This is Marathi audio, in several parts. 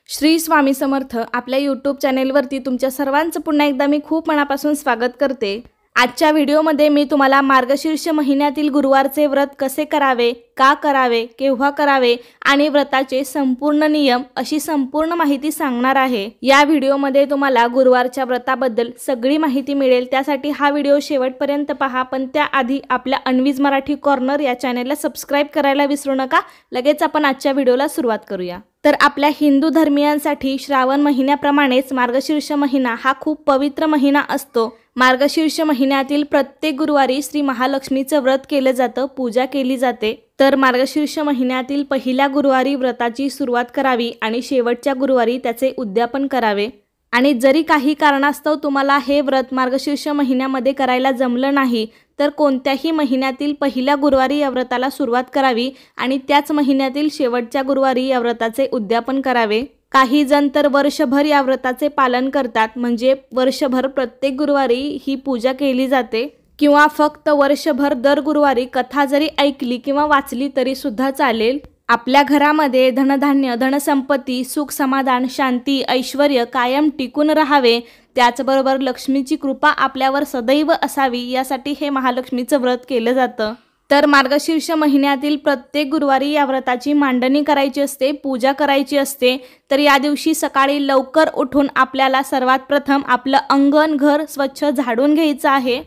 श्री स्वामी समर्थ आपल्या यूट्यूब चॅनेलवरती तुमच्या सर्वांचं पुन्हा एकदा मी खूप मनापासून स्वागत करते। आजच्या व्हिडिओमध्ये मी तुम्हाला मार्गशीर्ष महिन्यातील गुरुवारचे व्रत कसे करावे, का करावे, केव्हा करावे आणि व्रताचे संपूर्ण नियम अशी संपूर्ण माहिती सांगणार आहे। या व्हिडिओमध्ये तुम्हाला गुरुवारच्या व्रताबद्दल सगळी माहिती मिळेल, त्यासाठी हा व्हिडिओ शेवटपर्यंत पहा। पण त्याआधी आपल्या अन्वीज मराठी कॉर्नर या चॅनेलला सबस्क्राइब करायला विसरू नका। लगेच आपण आजच्या व्हिडिओला सुरुवात करूया। तर आपल्या हिंदू धर्मियांसाठी श्रावण महिन्याप्रमाणेच मार्गशीर्ष महिना हा खूप पवित्र महिना असतो। मार्गशीर्ष महिन्यातील प्रत्येक गुरुवारी श्री महालक्ष्मीचं व्रत केले जातं, पूजा केली जाते। तर मार्गशीर्ष महिन्यातील पहिल्या गुरुवारी व्रताची सुरुवात करावी आणि शेवटच्या गुरुवारी त्याचे उद्यापन करावे। आणि जरी काही कारणास्तव तुम्हाला हे व्रत मार्गशीर्ष महिन्यामध्ये करायला जमलं नाही तर कोणत्याही महिन्यातील पहिल्या गुरुवारी या व्रताला सुरुवात करावी आणि त्याच महिन्यातील शेवटच्या गुरुवारी या व्रताचे उद्यापन करावे। काही जण तर वर्षभर या व्रताचे पालन करतात, म्हणजे वर्षभर प्रत्येक गुरुवारी ही पूजा केली जाते, किंवा फक्त वर्षभर दर गुरुवारी कथा जरी ऐकली किंवा वाचली तरी सुद्धा चालेल। आपल्या घरामध्ये धनधान्य, धनसंपत्ती, सुख समाधान, शांती, ऐश्वर्य कायम टिकून राहावे, त्याचबरोबर लक्ष्मीची कृपा आपल्यावर सदैव असावी यासाठी हे महालक्ष्मीचं व्रत केलं जातं। तर मार्गशीर्ष महिन्यातील प्रत्येक गुरुवारी या व्रताची मांडणी करायची असते, पूजा करायची असते। तर या दिवशी सकाळी लवकर उठून आपल्याला सर्वात प्रथम आपलं अंगण, घर स्वच्छ झाडून घ्यायचं आहे।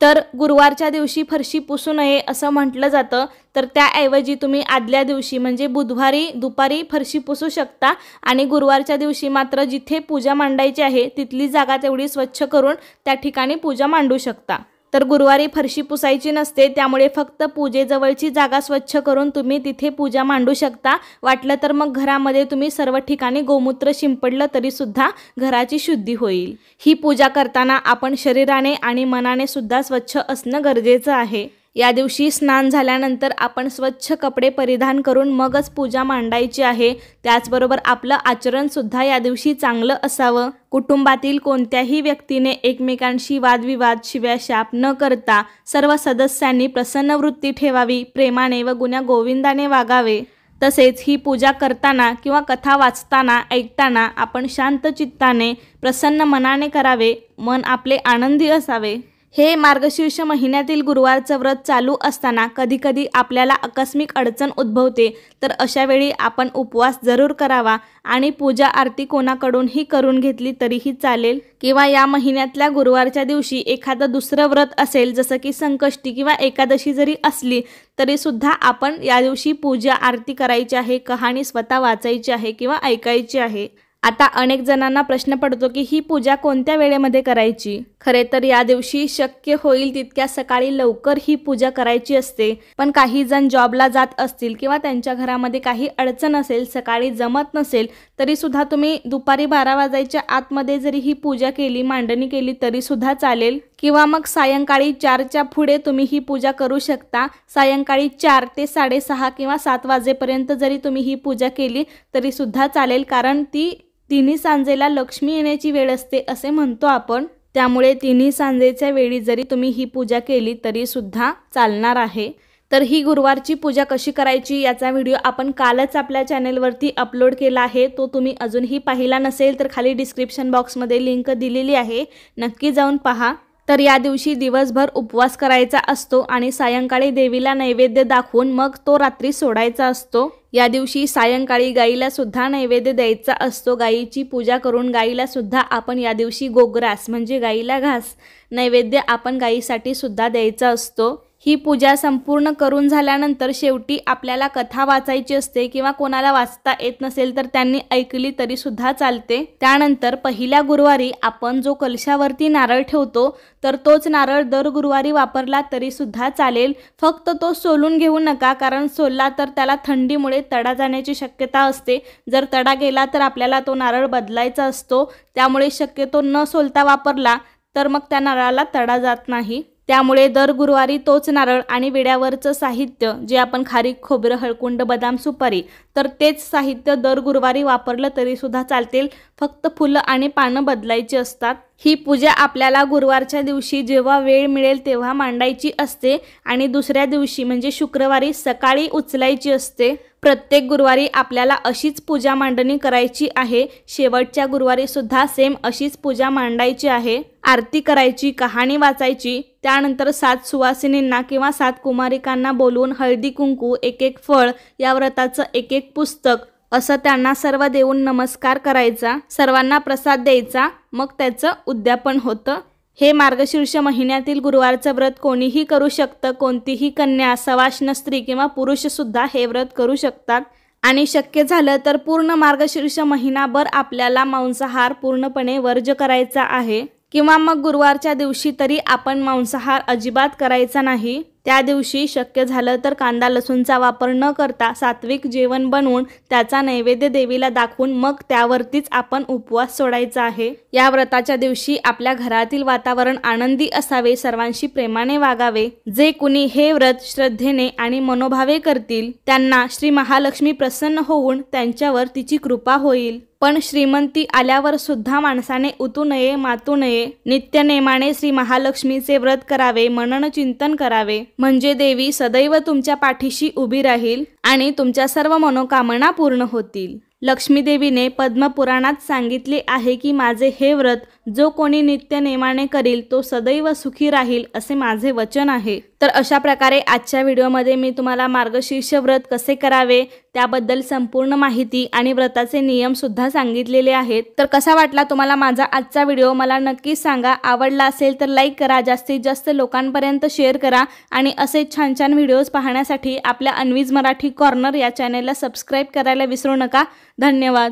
तर गुरुवारच्या दिवशी फरशी पुसू नये असं म्हटलं जातं, तर त्याऐवजी तुम्ही आदल्या दिवशी म्हणजे बुधवारी दुपारी फरशी पुसू शकता आणि गुरुवारच्या दिवशी मात्र जिथे पूजा मांडायची आहे तिथली जागा तेवढी स्वच्छ करून त्या ठिकाणी पूजा मांडू शकता। तर गुरुवारी फरशी पुसायची नसते, त्यामुळे फक्त पूजेजवळची जागा स्वच्छ करून तुम्ही तिथे पूजा मांडू शकता। वाटलं तर मग घरामध्ये तुम्ही सर्व ठिकाणी गोमूत्र शिंपडलं तरी सुद्धा घराची शुद्धी होईल। ही पूजा करताना आपण शरीराने आणि मनाने सुद्धा स्वच्छ असणं गरजेचं आहे। या दिवशी स्नान झाल्यानंतर आपण स्वच्छ कपडे परिधान करून मगच पूजा मांडायची आहे। त्याचबरोबर आपलं आचरण सुद्धा या दिवशी चांगलं असावं। कुटुंबातील कोणत्याही व्यक्तीने एकमेकांशी वादविवाद, शिव्याशाप न करता सर्व सदस्यांनी प्रसन्न वृत्ती ठेवावी, प्रेमाने व गुण्या गोविंदाने वागावे। तसेच ही पूजा करताना किंवा कथा वाचताना, ऐकताना आपण शांत चित्ताने, प्रसन्न मनाने करावे, मन आपले आनंदी असावे। हे मार्गशीर्ष महिन्यातील गुरुवारचं व्रत चालू असताना कधीकधी आपल्याला आकस्मिक अडचण उद्भवते, तर अशा वेळी आपण उपवास जरूर करावा आणि पूजा आरती कोणाकडूनही करून घेतली तरीही चालेल। किंवा या महिन्यातल्या गुरुवारच्या दिवशी एखादं दुसरं व्रत असेल, जसं की संकष्टी किंवा एकादशी जरी असली तरी सुद्धा आपण या दिवशी पूजा आरती करायची आहे, कहाणी स्वतः वाचायची आहे किंवा ऐकायची आहे। आता अनेक जणांना प्रश्न पडतो की ही पूजा कोणत्या वेळेमध्ये करायची। खरे तर या दिवशी शक्य होईल तितक्या सकाळी लवकर ही पूजा करायची असते, पण काही जण जॉबला जात असतील किंवा त्यांच्या घरामध्ये काही अडचण असेल, सकाळी जमत नसेल, तरी सुद्धा तुम्ही दुपारी 12 वाजायच्या आतमध्ये जरी ही पूजा केली, मांडणी केली तरी सुद्धा चालेल। किंवा मग सायंकाळी 4च्या पुढे तुम्ही ही पूजा करू शकता। सायंकाळी 4 ते 6:30 किंवा 7 वाजेपर्यंत जरी तुम्ही ही पूजा केली तरी सुद्धा चालेल, कारण ती तिन्ही सांजेला लक्ष्मी येण्याची वेळ असते असे म्हणतो आपण। त्यामुळे तिन्ही सांजेच्या वेळी जरी तुम्ही ही पूजा केली तरी सुद्धा चालणार आहे। तर ही गुरुवारची पूजा कशी करायची याचा व्हिडिओ आपण कालच आपल्या चॅनेलवरती अपलोड केला आहे, तो तुम्ही अजूनही पाहिला नसेल तर खाली डिस्क्रिप्शन बॉक्समध्ये लिंक दिलेली आहे, नक्की जाऊन पहा। तर या दिवशी दिवसभर उपवास करायचा असतो आणि सायंकाळी देवीला नैवेद्य दाखवून मग तो रात्री सोडायचा असतो। या दिवशी सायंकाळी गाईला सुद्धा नैवेद्य द्यायचा असतो। गाईची पूजा करून गाईला सुद्धा आपण या दिवशी गोग्रास म्हणजे गाईला घास नैवेद्य आपण गाईसाठी सुद्धा द्यायचा असतो। ही पूजा संपूर्ण करून झाल्यानंतर शेवटी आपल्याला कथा वाचायची असते, किंवा कोणाला वाचता येत नसेल तर त्यांनी ऐकली तरी सुद्धा चालते। त्यानंतर पहिल्या गुरुवारी आपण जो कलशावरती नारळ ठेवतो तर तोच नारळ दर गुरुवारी वापरला तरी सुद्धा चालेल, फक्त तो सोलून घेऊ नका, कारण सोलला तर त्याला थंडीमुळे तडा जाण्याची शक्यता असते। जर तडा गेला तर आपल्याला तो नारळ बदलायचा असतो, त्यामुळे शक्यतो न सोलता वापरला तर मग त्या नारळाला तडा जात नाही। त्यामुळे दर गुरुवारी तोच नारळ आणि विड्यावरचं साहित्य जे आपण खारीक, खोबरं, हळकुंड, बदाम, सुपारी, तर तेच साहित्य दर गुरुवारी वापरलं तरी सुद्धा चालतील, फक्त फुलं आणि पानं बदलायची असतात। ही पूजा आपल्याला गुरुवारच्या दिवशी जेव्हा वेळ मिळेल तेव्हा मांडायची असते आणि दुसऱ्या दिवशी म्हणजे शुक्रवारी सकाळी उचलायची असते। प्रत्येक गुरुवारी आपल्याला अशीच पूजा मांडणी करायची आहे। शेवटच्या गुरुवारी सुद्धा सेम अशीच पूजा मांडायची आहे। आरती करायची, कहाणी वाचायची, त्यानंतर 7 सुवासिनींना किंवा 7 कुमारिकांना बोलवून हळदी कुंकू, एक फळ, या व्रताचं एक पुस्तक असं त्यांना सर्व देऊन नमस्कार करायचा, सर्वांना प्रसाद द्यायचा, मग त्याचं उद्यापन होतं। हे मार्गशीर्ष महिन्यातील गुरुवारचं व्रत कोणीही करू शकतं। कोणतीही कन्या, सवाष्ण स्त्री किंवा पुरुष सुद्धा हे व्रत करू शकतात आणि शक्य झालं तर पूर्ण मार्गशीर्ष महिनाभर आपल्याला मांसाहार पूर्णपणे वर्ज्य करायचा आहे किंवा मग गुरुवारच्या दिवशी तरी आपण मांसाहार अजिबात करायचा नाही। त्या दिवशी शक्य झालं तर कांदा लसूणचा वापर न करता सात्विक जेवण बनवून त्याचा नैवेद्य देवीला दाखवून मग त्यावरतीच आपण उपवास सोडायचा आहे। या व्रताच्या दिवशी आपल्या घरातील वातावरण आनंदी असावे, सर्वांशी प्रेमाने वागावे। जे कुणी हे व्रत श्रद्धेने आणि मनोभावे करतील त्यांना श्री महालक्ष्मी प्रसन्न होऊन त्यांच्यावर तिची कृपा होईल। पण श्रीमंती आल्यावर सुद्धा माणसाने उतू नये, मातू नये। नित्यनेमाने श्री महालक्ष्मीचे व्रत करावे, मनन चिंतन करावे, म्हणजे देवी सदैव तुमच्या पाठीशी उभी राहील आणि तुमच्या सर्व मनोकामना पूर्ण होतील। लक्ष्मी देवीने पद्मपुराणात सांगितले आहे की माझे हे व्रत जो कोणी नित्य नेमाने करील तो सदैव सुखी राहील, असे माझे वचन आहे। तर अशा प्रकारे आजच्या व्हिडिओमध्ये मी तुम्हाला मार्गशीर्ष व्रत कसे करावे त्याबद्दल संपूर्ण माहिती आणि व्रताचे नियम सुद्धा सांगितलेले आहेत। तर कसा वाटला तुम्हाला माझा आजचा व्हिडिओ मला नक्की सांगा। आवडला असेल तर लाईक करा, जास्तीत जास्त लोकांपर्यंत शेअर करा आणि असे छान छान व्हिडिओज पाहण्यासाठी आपल्या अन्वीज मराठी कॉर्नर या चॅनेलला सबस्क्राईब करायला विसरू नका। धन्यवाद।